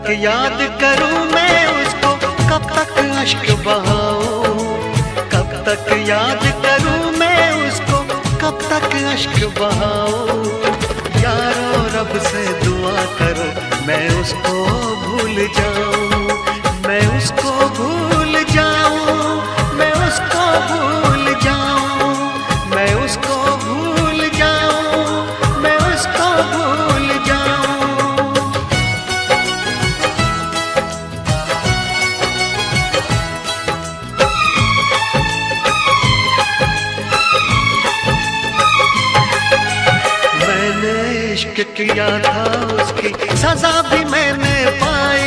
तक याद करूं मैं उसको, कब तक अश्क बहाऊं, कब तक याद करूं मैं उसको, कब तक अश्क बहाऊं। यारो रब से दुआ करो मैं उसको भूल जाऊं, मैं उसको भूल जाऊं, मैं उसको भूल जाऊं, मैं उसको भूल जाऊं, मैं उसको भूल जाऊं। मैंने इश्क किया था उसकी सजा भी मैंने पाई,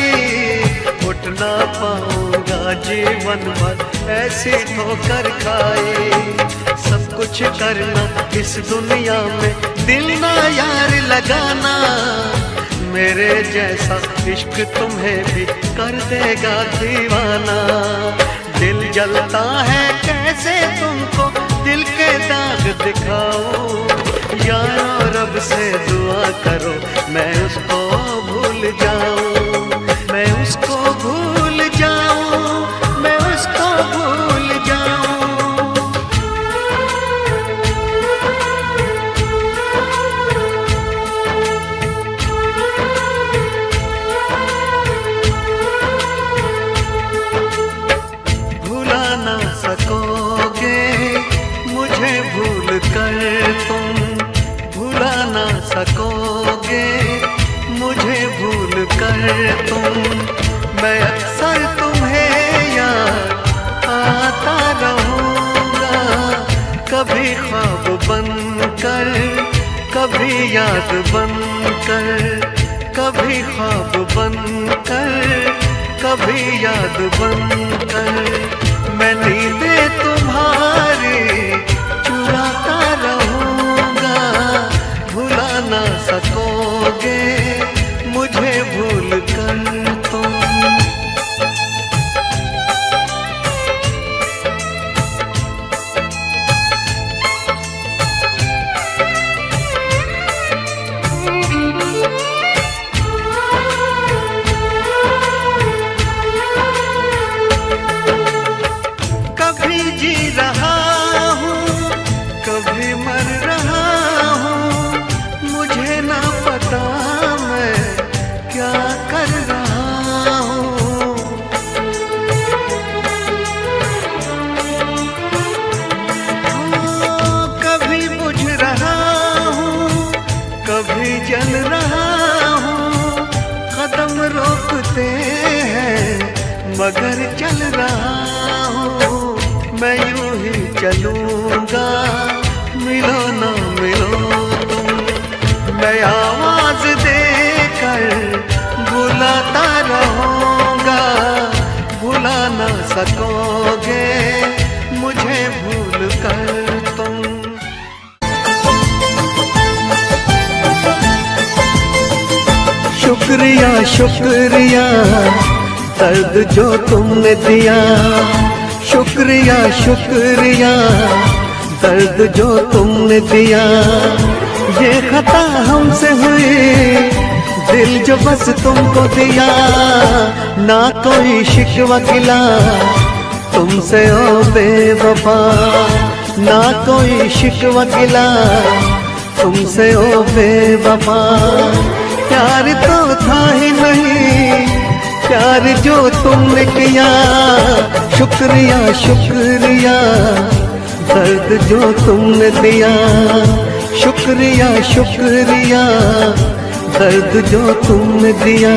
उठ ना पाऊंगा जीवन भर ऐसी ठोकर खाई। सब कुछ करना इस दुनिया में, दिल ना यार लगाना, मेरे जैसा इश्क तुम्हें भी कर देगा दीवाना। दिल जलता है कैसे तुमको दिल के दाग दिखाऊं, यारो रब से दुआ करो मैं उसको भूल जाऊं, मैं उसको भूल जाऊं, मैं उसको भूल जाऊं। भुला ना सकोगे मुझे भूल कर तुम, भुला ना सकोगे मुझे भूल कर तुम। मैं अक्सर तुम्हें याद आता रहूँगा, कभी ख्वाब बनकर, कभी याद बनकर, कभी ख्वाब बनकर, कभी याद बनकर। मैं नींदें तुम्हारी चुराता रहूँगा, भुला ना सकोगे मुझे भूल कर तुम। कभी जी रहा हूँ कभी मर रहा हूँ, मुझे ना पता मैं क्या कर रहा हूँ। कभी बुझ रहा हूँ कभी जल रहा हूँ, कदम रोकते हैं मगर चल रहा हूँ। मैं यूं ही चलूंगा मिलो ना मिलो तुम, मैं आवाज देकर बुलाता रहूंगा, भुला ना सकोगे मुझे भूल कर तुम। शुक्रिया शुक्रिया दर्द जो तुमने दिया, शुक्रिया शुक्रिया दर्द जो तुमने दिया। ये खता हमसे हुई दिल जो बस तुमको दिया, ना कोई शिकवा गिला तुमसे ओ बेवफा, ना कोई शिकवा गिला तुमसे ओ बेवफा। प्यार तो था ही नहीं प्यार जो तुमने किया, शुक्रिया शुक्रिया दर्द जो तुमने दिया, शुक्रिया शुक्रिया दर्द जो तुमने दिया।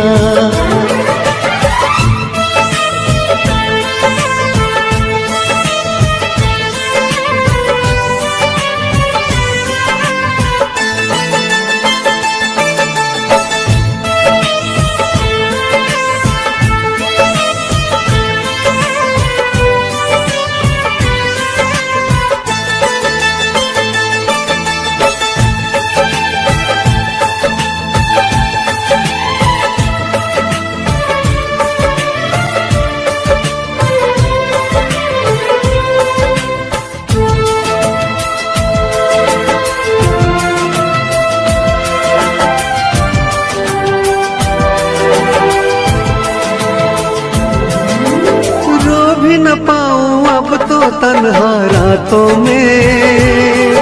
भी न पाऊं अब तो तन्हा रातों में,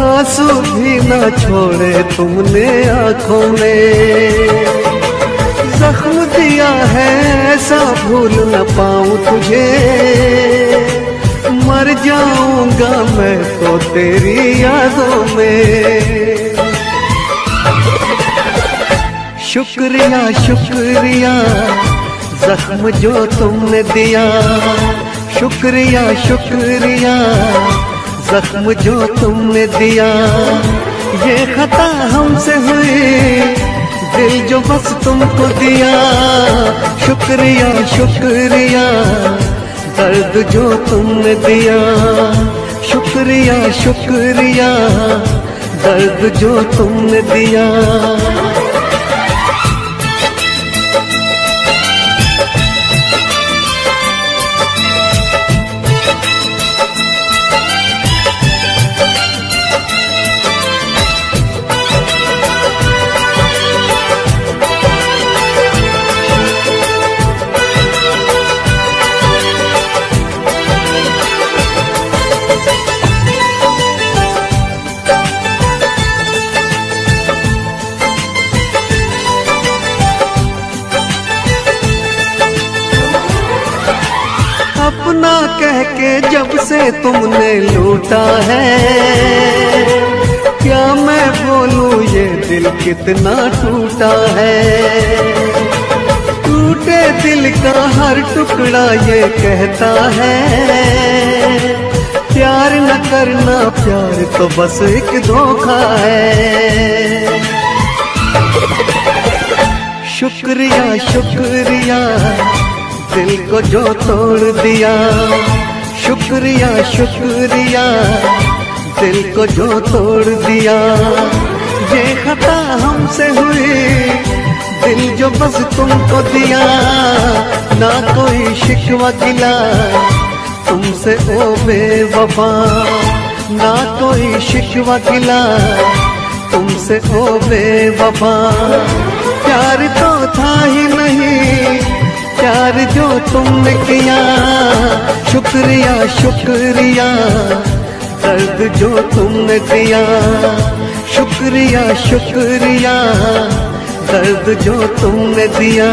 आंसू भी न छोड़े तुमने आंखों में। जख्म दिया है ऐसा भूल न पाऊं तुझे, मर जाऊंगा मैं तो तेरी यादों में। शुक्रिया शुक्रिया जख्म जो तुमने दिया, शुक्रिया शुक्रिया जख्म जो तुमने दिया। ये खता हमसे हुई दिल जो बस तुमको दिया, शुक्रिया शुक्रिया दर्द जो तुमने दिया, शुक्रिया शुक्रिया दर्द जो तुमने दिया। अपना कह के जब से तुमने लूटा है, क्या मैं बोलूं ये दिल कितना टूटा है। टूटे दिल का हर टुकड़ा ये कहता है, प्यार न करना प्यार तो बस एक धोखा है। शुक्रिया शुक्रिया दिल को जो तोड़ दिया, शुक्रिया शुक्रिया दिल को जो तोड़ दिया। ये खता हमसे हुई दिल जो बस तुमको दिया, ना कोई शिकवा गिला तुमसे ओ बेवफा, ना कोई शिकवा गिला तुमसे ओ बेवफा। प्यार तो था ही नहीं प्यार जो तुमने किया, शुक्रिया शुक्रिया दर्द जो तुमने दिया, शुक्रिया शुक्रिया दर्द जो तुमने दिया।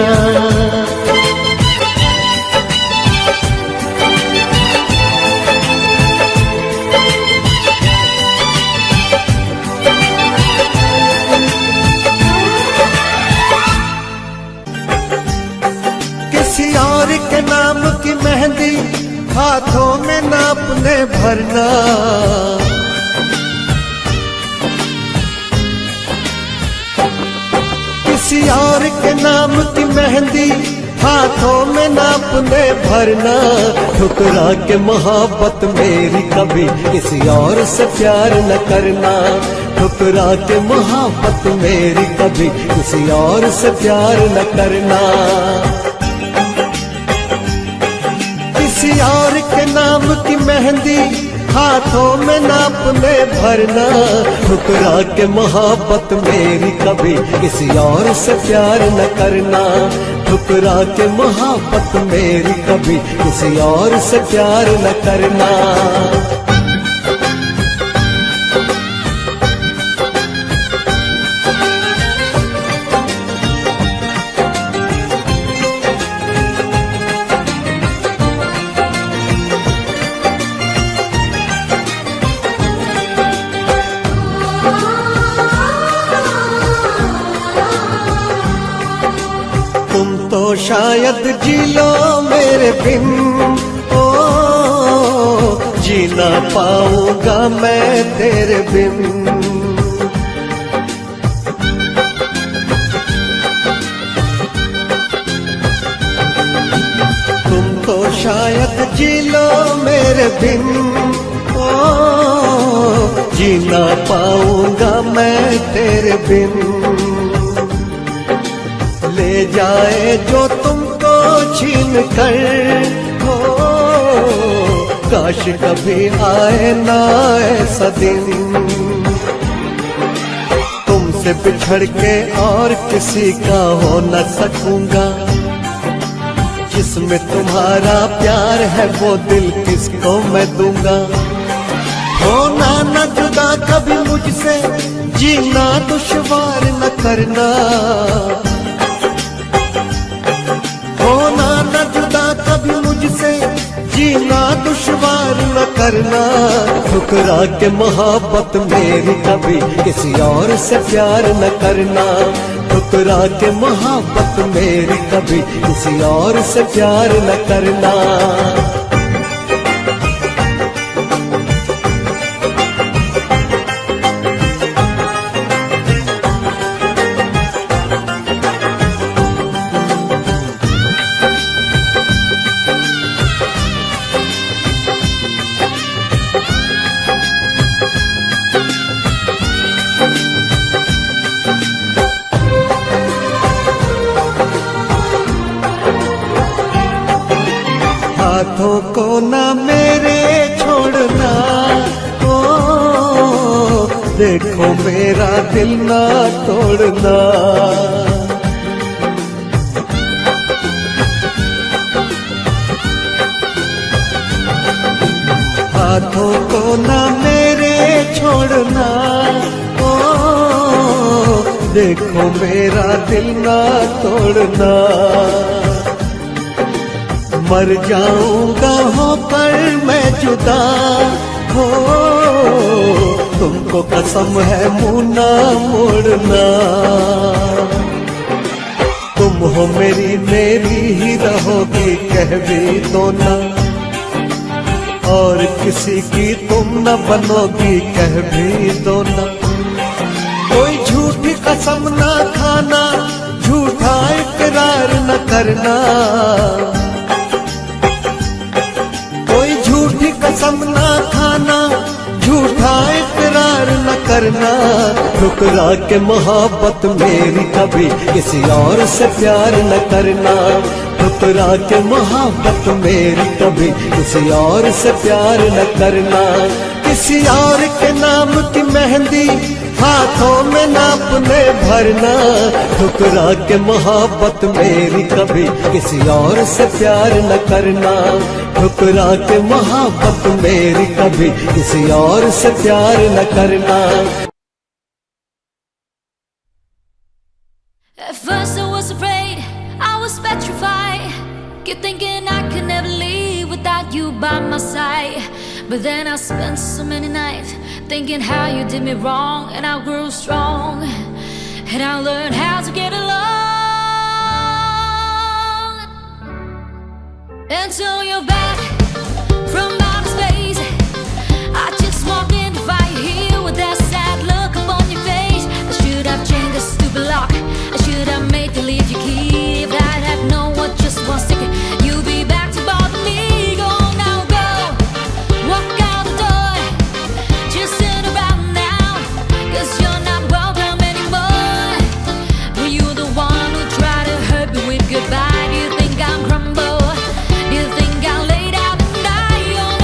किसी और के नाम की मेहंदी हाथों में ना अपने भरना, किसी और के नाम की मेहंदी हाथों में ना अपने भरना। ठुकरा के मोहब्बत मेरी कभी किसी और से प्यार न करना, ठुकरा के मोहब्बत मेरी कभी किसी और से प्यार न करना। किसी और के नाम की मेहंदी हाथों में ना अपने भरना, ठुकरा के मोहब्बत मेरी कभी किसी और से प्यार न करना, ठुकरा के मोहब्बत मेरी कभी किसी और से प्यार न करना। तुम तो शायद जी लो मेरे बिन, ओ जी ना पाऊंगा मैं तेरे बिन। तुम तो शायद जी लो मेरे बिन, ओ जी ना पाऊंगा मैं तेरे बिन। ले जाए जो तुमको छीन कर, हो काश कभी आए ना ऐसा दिन। तुमसे बिछड़ के और किसी का हो न सकूंगा, जिस जिसमें तुम्हारा प्यार है वो दिल किसको मैं दूंगा। होना न जुदा कभी मुझसे, जीना दुश्वार न करना। होना न जुदा कभी मुझसे, जीना दुश्वार न करना। ठुकरा के मोहब्बत मेरी कभी किसी और से प्यार न करना। ठुकरा के मोहब्बत मेरी कभी किसी और से प्यार न करना। हाथों को ना मेरे छोड़ना, ओ देखो मेरा दिल ना तोड़ना। हाथों को ना मेरे छोड़ना, ओ देखो मेरा दिल ना तोड़ना। मर जाऊंगा होकर मैं जुदा, हो तुमको कसम है मुँह ना मोड़ना। तुम हो मेरी मेरी ही रहोगी कह भी दो ना, और किसी की तुम न बनोगी कह भी दो ना। कोई झूठी कसम ना खाना, झूठा इकरार न करना। कोई झूठी कसम ना खाना, झूठा इकरार न करना। ठुकरा के मोहब्बत मेरी कभी किसी और से प्यार न करना। ठुकरा के मोहब्बत मेरी कभी किसी और से प्यार न करना। किसी और के नाम की मेहंदी हाथों में ना अपने भरना। ठुकरा के मोहब्बत मेरी कभी किसी और से प्यार न करना। ठुकरा के मोहब्बत मेरी कभी किसी और से प्यार न करना। At first I was afraid, I was petrified, kept thinking I could never leave without you by my side. But then I spent so many nights thinking how you did me wrong, and I grew strong, and I learned how to get along. Until you're back from outer space, I just walk in to find you here with that sad look upon your face. I should have changed the stupid lock, I should have made the leave you key. If I'd have known what just one second you'll be back to bother me. Go now, go, walk out the door, just turn around now, 'cause you're not welcome anymore. Were you the one who tried to hurt me with goodbye? Do you think I'm crumble? Do you think I'll lay down and die? You're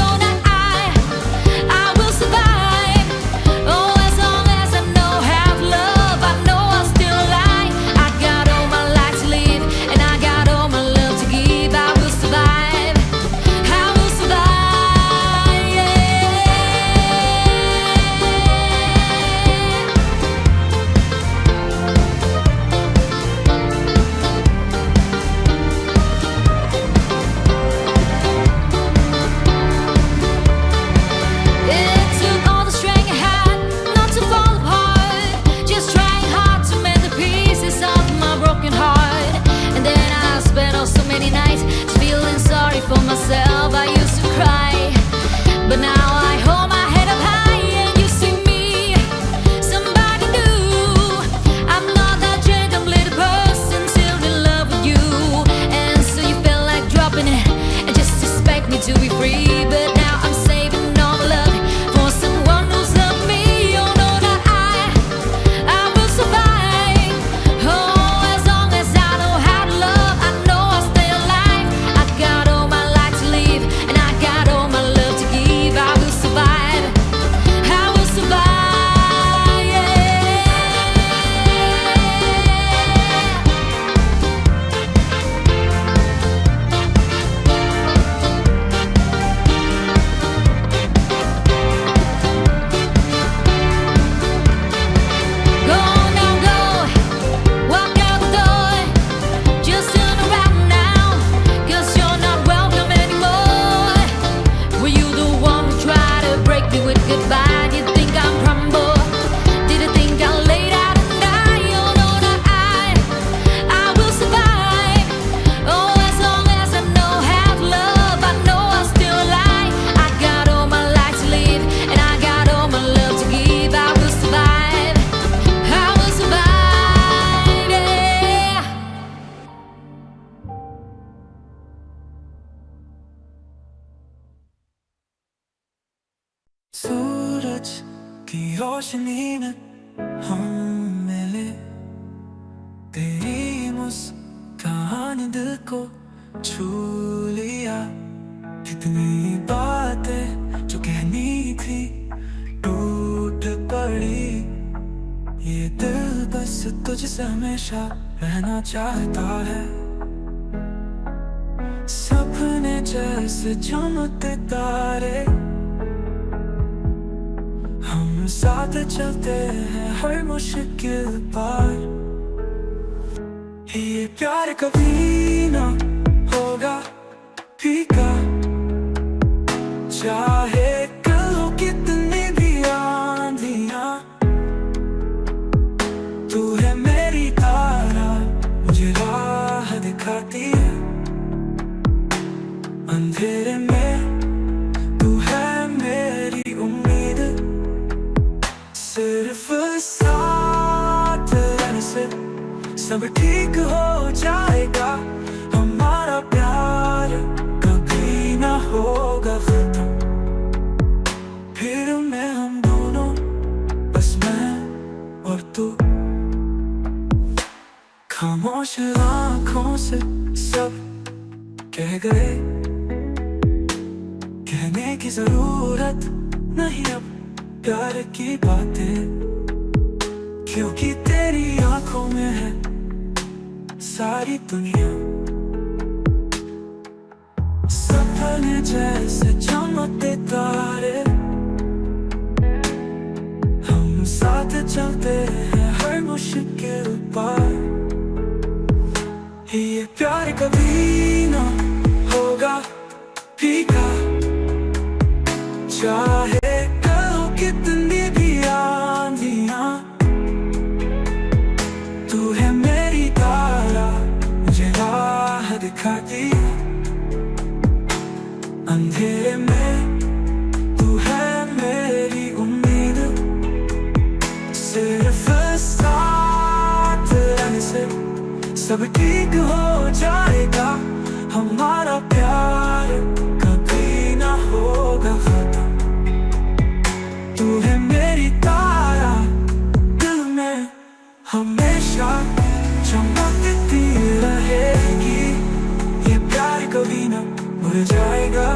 सूरज की रोशनी में हम मिले, तेरी मुस्कान दिल को छू लिया। कितनी बातें जो कहनी थी टूट पड़ी, ये दिल बस तुझसे हमेशा रहना चाहता है। सपने जैसे चमकते तारे, हम साथ चलते हैं हर मुश्किल पार। ये प्यार कभी ना होगा फीका, चाहे कल कितनी भी आंधियां। तू है मेरी तारा, मुझे राह दिखाती है अंधेरे में। तू है मेरी उम्मीद, सिर्फ साथ रहने से सब ठीक हो जाएगा। हमारा प्यार कभी ना होगा खत्म, फिर मैं हम दोनों, बस मैं और तू। खामोश आँखों से सब कह गए, कहने की जरूरत नहीं अब प्यार की बातें, क्योंकि तेरी आंखों में है सारी दुनिया। सपने जैसे चमकते तारे, हम साथ चलते हैं हर मुश्किल पार। ये प्यार कभी ना होगा फीका, चाहे कहो कितनी भी आंधियां। तू है मेरी तारा, मुझे राह दिखाती है अंधेरे में। तू है मेरी उम्मीद, सिर्फ साथ रहने से सब ठीक हो जाएगा। हमारा प्यार कभी ना होगा खत्म, तू है मेरी तारा, दिल में हमेशा चमकती रहेगी। ये प्यार कभी ना भूल जाएगा।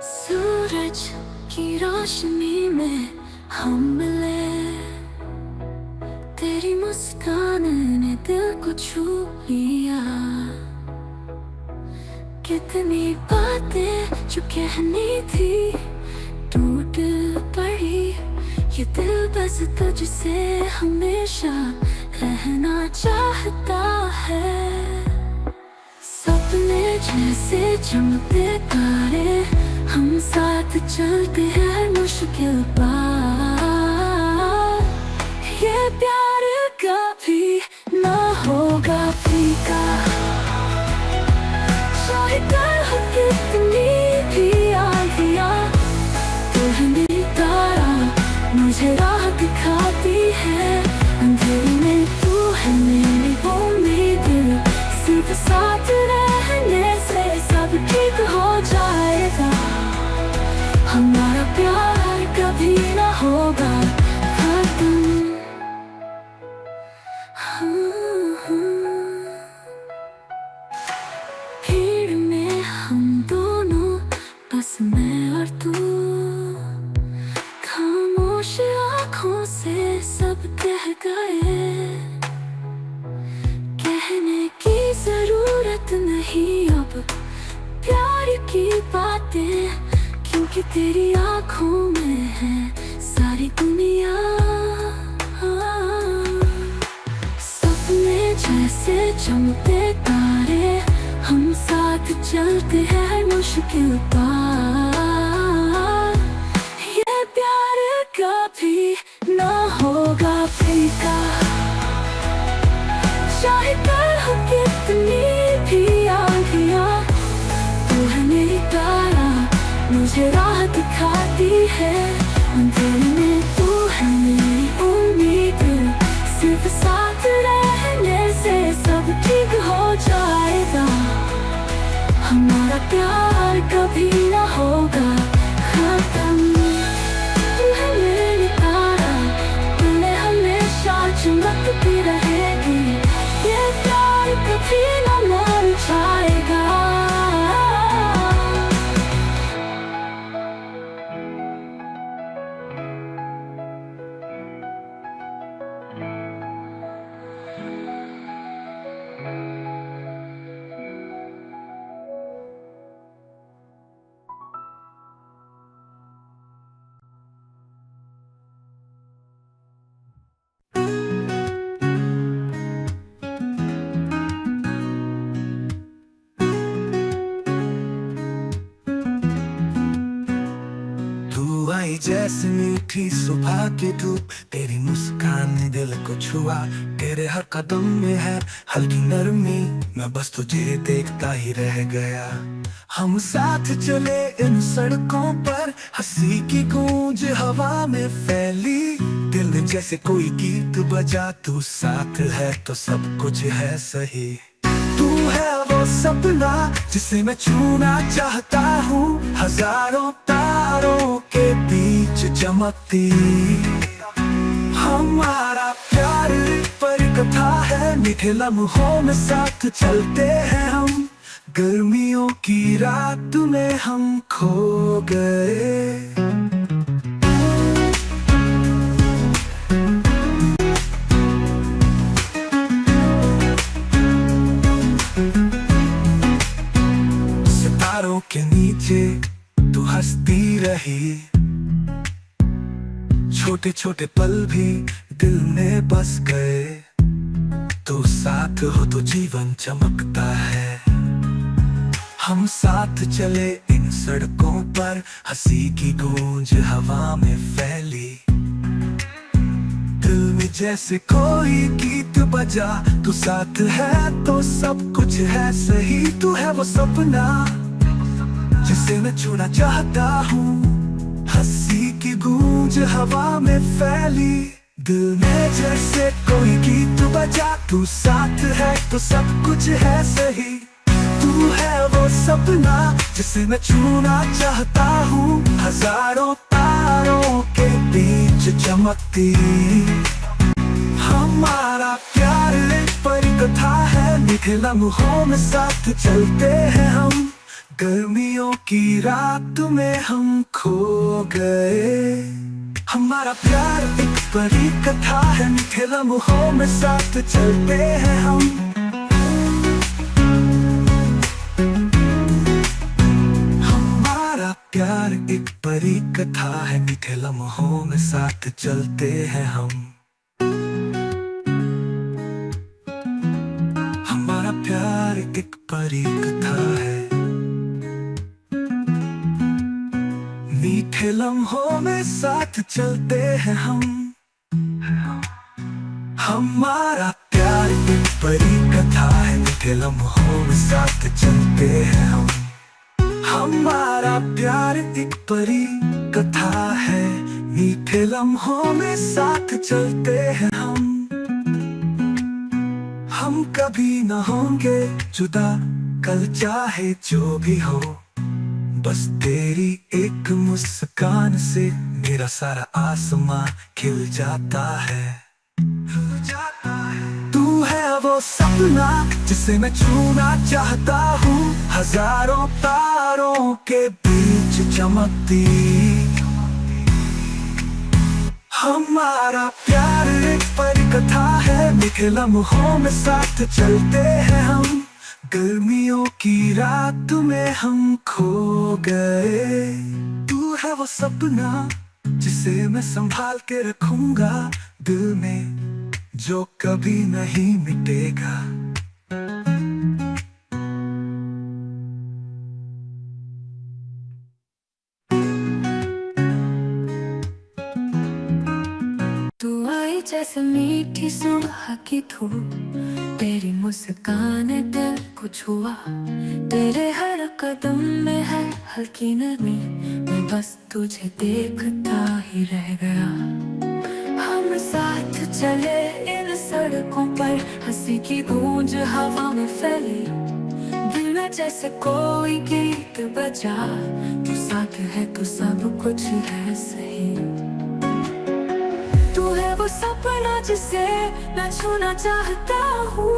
सूरज की रोशनी में हम मिले, तेरी मुस्कान ने दिल को छू लिया। कितनी बातें जो कहनी थी टूट पड़ी, ये दिल बस तुझसे हमेशा रहना चाहता है। सपने जैसे चमकते तारे, हम साथ चलते हैं मुश्किल पार। ये प्यार कभी ना होगा फीका, चाहे कल हो कितनी भी आंधियां। तू है मेरी तारा, मुझे राह दिखाती है अंधेरे में। तू है मेरी उम्मीद, सिर्फ साथ रहने से सब ठीक हो जाएगा। हमारा प्यार कभी ना होगा खत्म। सब कह गए, कहने की जरूरत नहीं अब प्यार की बातें, क्योंकि तेरी आंखों में है सारी दुनिया। सपने जैसे चमकते तारे, हम साथ चलते हैं मुश्किल पार। ये प्यार कभी ना होगा फीका, चाहे कर हो कितनी भी आंधियां। तू है मेरी तारा, मुझे राह दिखाती है अंधेरे में। तू है मेरी उम्मीद, सिर्फ साथ रहने से सब ठीक हो जाएगा। हमारा प्यार कभी ना होगा खत्म। तू है मेरी तारा, तूने हमेशा चमकती रहेगी। ये प्यार कभी ना मर जाएगा। आई जैसे मीठी सुबह की धूप, तेरी मुस्कान ने दिल को छुआ। तेरे हर कदम में है हल्की नरमी, मैं बस तुझे देखता ही रह गया। हम साथ चले इन सड़कों पर, हंसी की गूंज हवा में फैली। दिल में जैसे कोई गीत बजा, तू साथ है तो सब कुछ है सही। तू है वो सपना जिसे मैं छूना चाहता हूँ, हजारों तारों के बीच चमकती। हमारा प्यार पर कथा है, मीठे लम्हों में साथ चलते हैं हम। गर्मियों की रात में हम खो गए। के नीचे तू हंसती रही, छोटे छोटे पल भी दिल में बस गए। तू साथ हो तो जीवन चमकता है। हम साथ चले इन सड़कों पर, हंसी की गूंज हवा में फैली। दिल में जैसे कोई गीत बजा, तू साथ है तो सब कुछ है सही। तू है वो सपना जिसे मैं छूना चाहता हूँ, हंसी की गूंज हवा में फैली। दिल में जैसे कोई गीत बजा, तू साथ है तो सब कुछ है सही। तू है वो सपना जिसे मैं छूना चाहता हूँ, हजारों तारों के बीच चमकती। हमारा प्यार एक परी कथा है, मीठे लम्हों में साथ चलते हैं हम। गर्मियों की रात में हम खो गए। हमारा प्यार एक परी कथा है, मीठे लम्हों में साथ चलते हैं हम। हमारा प्यार एक परी कथा है, मीठे लम्हों में साथ चलते हैं हम। हमारा प्यार एक परी कथा है, मीठे लम्हों में साथ चलते हैं हम। हमारा प्यार एक परी कथा है, मीठे लम्हों में साथ चलते हैं हम। हमारा प्यार एक परी कथा है, मीठे लम्हों में साथ चलते हैं हम। हम कभी न होंगे जुदा, कल चाहे जो भी हो। बस तेरी एक मुस्कान से मेरा सारा आसमां खिल जाता है। तू है वो सपना जिसे मैं छूना चाहता हूँ, हजारों तारों के बीच चमकती। हमारा प्यार एक परी कथा है, मीठे लम्हों में साथ चलते हैं हम। गर्मियों की रात में हम खो गए। तू है वो सपना जिसे मैं संभाल के रखूंगा दिल में, जो कभी नहीं मिटेगा। तू आई जैसे मीठी सुबह की धूप, तेरी मुस्कान ने दिल को छुआ। तेरे हर कदम में है हल्की नरमी, मैं बस तुझे देखता ही रह गया। हम साथ चले इन सड़कों पर, हंसी की गूंज हवा में फैली। दिल में जैसे कोई गीत बजा, तू साथ है तो सब कुछ है सही। तू है वो सपना जिसे मैं छूना चाहता हूँ।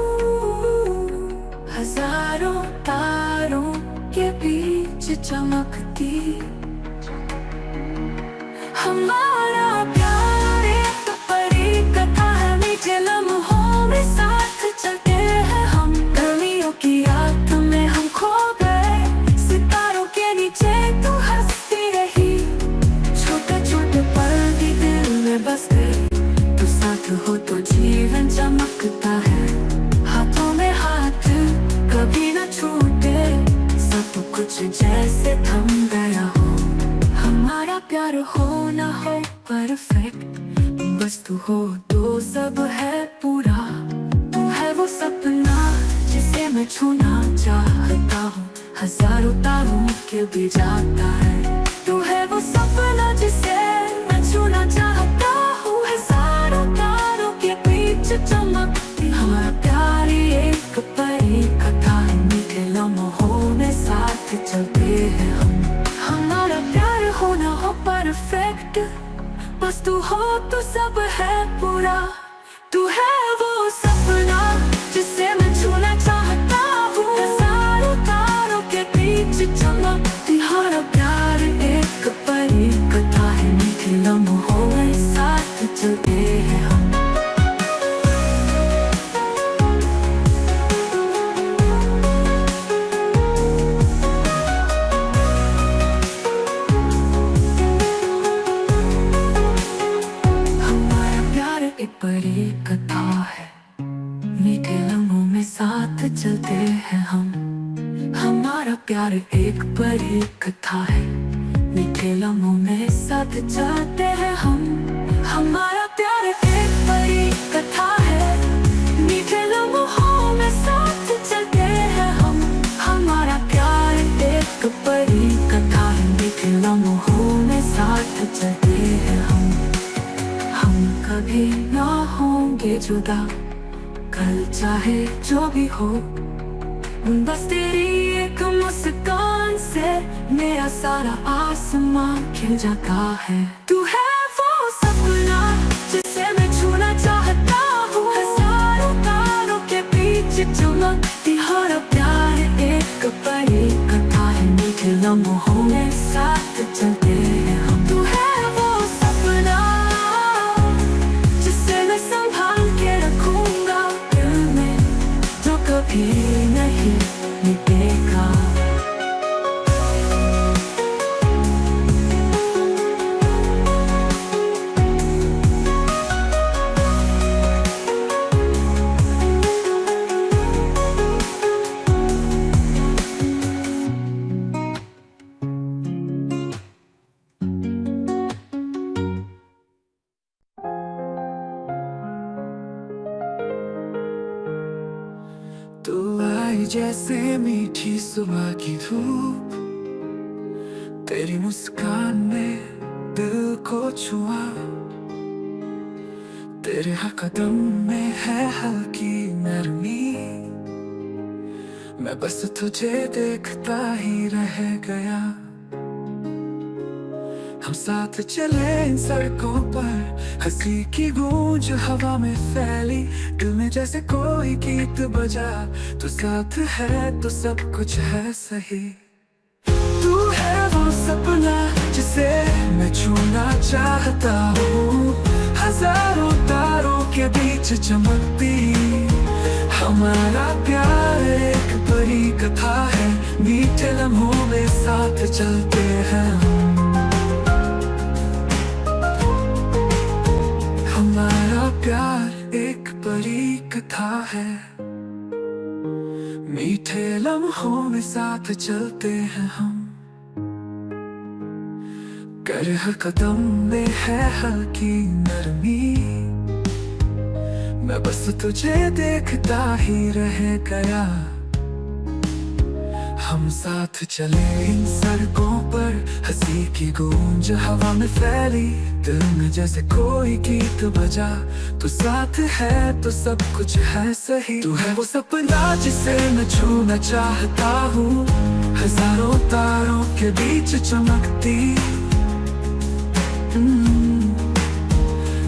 हजारों तारों के बीच चमकती हमारा प्यार एक परी कथा है, मीठे लम्हों में साथ चलते हैं हम। गर्मियों की रात में हम खो गए, सितारों के नीचे तू हंसती रही। छोटे छोटे पल भी दिल में बस गए, तू साथ हो तो जीवन चमकता है। हाथों में हाथ कभी न छूटे, सब कुछ जैसे थम गया हो। हमारा प्यार हो ना हो परफेक्ट, बस तू हो तो सब है पूरा। तू है वो सपना जिसे मैं छूना चाहता हूँ, हजारों तारों के भी जाता है। तू है वो सपना जिसे मैं छूना चाहता हूँ, हजारों तारों के बीच चमकती। हमारा प्यार एक परी कथा है, मीठे लम्हों में साथ चलते हैं हम। हमारा प्यार हो ना हो परफेक्ट, बस तू हो तो सब है पूरा। तू है वो सपना जिसे मैं छूना चाहता हूँ, हजारों तारों के बीच चमकती। हमारा प्यार एक परी कथा है, मीठे लम्हों में साथ चलते हैं हम। एक परी कथा है, मीठे लम्हों में साथ चलते हैं हम। हमारा प्यार एक परी कथा है, मीठे लम्हों में साथ चलते हैं हम। हमारा प्यार एक परी कथा है, मीठे लम्हों में साथ चलते हैं हम। हमारा प्यार एक परी कथा है, मीठे लम्हों में साथ चलते हैं हम। कभी ना होंगे जुदा, कल चाहे जो भी हो। बस तेरी एक मुस्कान से मेरा सारा आसमां खिल जाता है। तू है वो सपना जिसे मैं छूना चाहता हूँ, हजारों तारों के बीच चमकती। हमारा प्यार एक परी कथा है, मीठे लम्हों में साथ चलते हैं हम। तू है वो सपना संभाल के रखूंगा दिल में, जो कभी नहीं मिटेगा। तू आई जैसे मीठी सुबह की धूप, तेरी मुस्कान ने दिल को छुआ। तेरे हर कदम में है हल्की नरमी, मैं बस तुझे देखता ही रह गया। हम साथ चले इन सड़कों पर, हंसी की गूंज हवा में फैली। दिल में जैसे कोई गीत बजा, तू साथ है तो सब कुछ है सही। तू है वो सपना जिसे मैं छूना चाहता हूँ, हजारों तारों के बीच चमकती हमारा प्यार एक परी कथा है। मीठे लम्हों में साथ चलते हैं हमारा प्यार एक परी कथा है। मीठे लम्हों में साथ चलते हैं हम, कर हर कदम में है हल्की नरमी। मैं बस तुझे देखता ही रह गया। हम साथ चले इन सड़कों पर, हंसी की गूंज हवा में फैली। दिल में जैसे कोई गीत बजा, तू साथ है तो सब कुछ है सही। तू है वो सपना जिसे मैं छूना चाहता हूँ, हजारों तारों के बीच चमकती।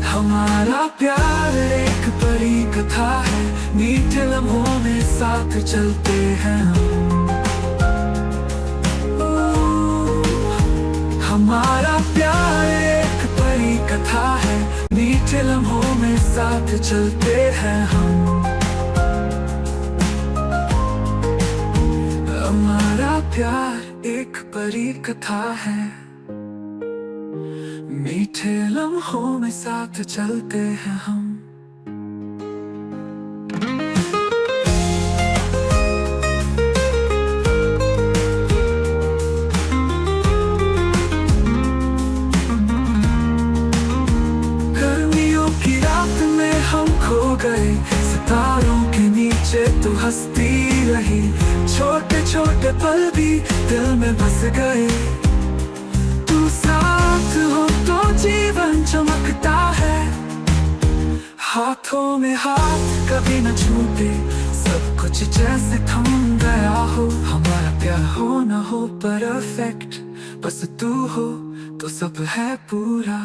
हमारा प्यार एक परी कथा है। मीठे लम्हों में साथ चलते हैं हमारा प्यार एक परी कथा है। मीठे लम्हों में साथ चलते हैं हम। हमारा प्यार एक परी कथा है। मीठे लम्हों में साथ चलते हैं हम। गर्मियों की रात में हम खो गए, सितारों के नीचे तू हंसती रही। छोटे छोटे पल भी दिल में बस गए। तू साथ हो तो जीवन चमकता है। हाथों में हाथ कभी न छूटे, सब कुछ जैसे थम गया हो। हमारा प्यार हो न हो परफेक्ट, बस तू हो तो सब है पूरा।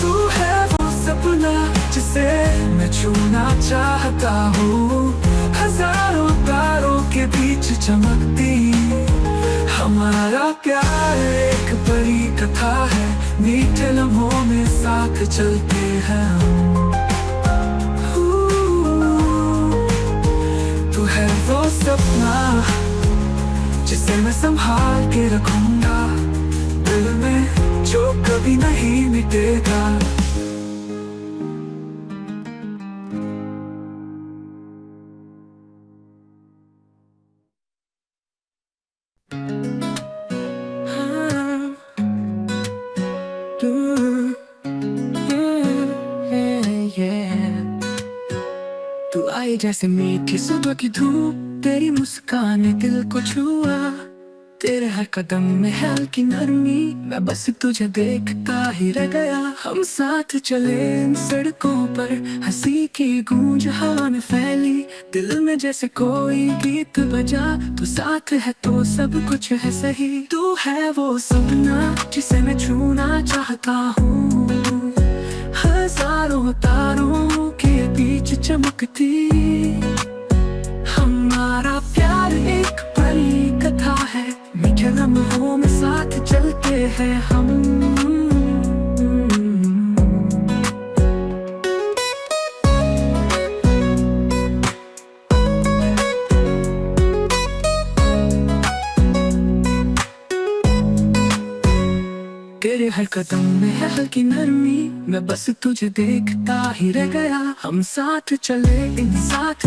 तू है वो सपना जिसे मैं छूना चाहता हूँ, हजारों तारों के बीच चमकती। हमारा प्यार एक परी कथा है। मीठे लम्हों में साथ चलते हैं तू है वो सपना जिसे मैं संभाल के रखूंगा दिल में, जो कभी नहीं मिटेगा। तू आई जैसे मीठी सुबह की धूप, तेरी मुस्कान ने दिल को छुआ। तेरे हर कदम में है हल्की नरमी, मैं बस तुझे देखता ही रह गया। हम साथ चले इन सड़कों पर, हंसी की गूंज हवा में फैली। दिल में जैसे कोई गीत बजा, तू साथ है तो सब कुछ है सही। तू है वो सपना जिसे मैं छूना चाहता हूँ, हजारों तारों के बीच चमकती। हमारा प्यार एक परी कथा है। मीठे लम्हों में साथ चलते हैं हम। तेरे हर कदम में है हल्की नरमी, मैं बस तुझे देखता ही रह गया। हम साथ चले इन साथ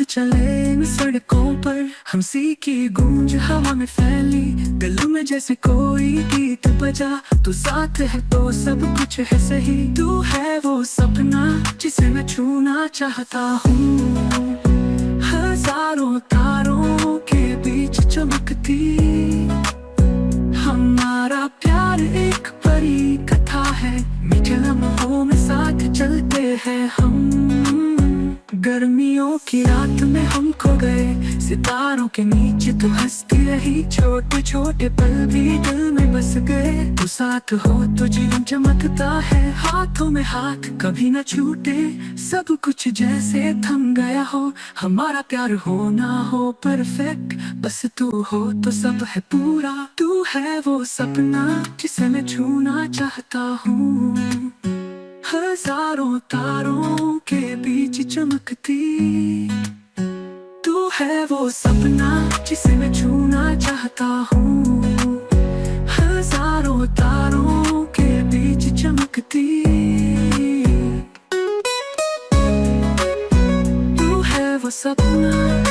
चले इन सड़कों पर, हंसी की गूंज हवा में फैली। दिल में जैसे कोई गीत बजा, तू साथ है तो सब कुछ है सही। तू है वो सपना जिसे मैं छूना चाहता हूँ, हजारों तारों के बीच चमकती। हमारा प्यार एक परी कथा है। मीठे लम्हों में साथ चलते हैं हम। गर्मियों की रात में हम खो गए, सितारों के नीचे तू हंसती रही। छोटे छोटे पल भी दिल में बस गए। तू साथ हो तो जीवन चमकता है। हाथों में हाथ कभी न छूटे, सब कुछ जैसे थम गया हो। हमारा प्यार हो ना हो परफेक्ट, बस तू हो तो सब है पूरा। तू है वो सपना जिसे मैं छूना चाहता हूँ, हजारों तारों के बीच चमकती, तू है वो सपना जिसे मैं छूना चाहता हूँ। हजारों तारों के बीच चमकती, तू है वो सपना